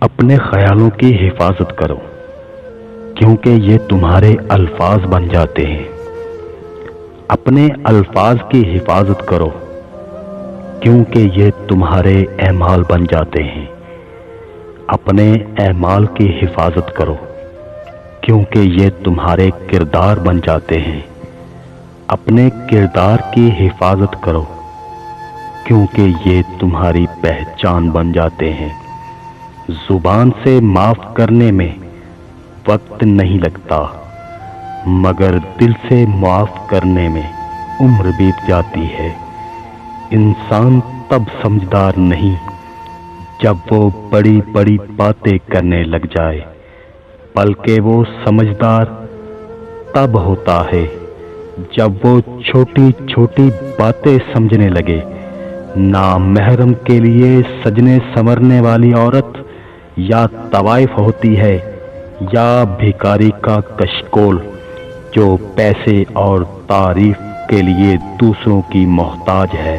اپنے خیالوں کی حفاظت کرو کیونکہ یہ تمہارے الفاظ بن جاتے ہیں۔ اپنے الفاظ کی حفاظت کرو کیونکہ یہ تمہارے اعمال بن جاتے ہیں۔ اپنے اعمال کی حفاظت کرو کیونکہ یہ تمہارے کردار بن جاتے ہیں۔ اپنے کردار کی حفاظت کرو کیونکہ یہ تمہاری پہچان بن جاتے ہیں۔ زبان سے معاف کرنے میں وقت نہیں لگتا، مگر دل سے معاف کرنے میں عمر بیت جاتی ہے۔ انسان تب سمجھدار نہیں جب وہ بڑی بڑی باتیں کرنے لگ جائے، بلکہ وہ سمجھدار تب ہوتا ہے جب وہ چھوٹی چھوٹی باتیں سمجھنے لگے۔ نامحرم کے لیے سجنے سنورنے والی عورت یا طوائف ہوتی ہے یا بھکاری کا کشکول جو پیسے اور تعریف کے لیے دوسروں کی محتاج ہے۔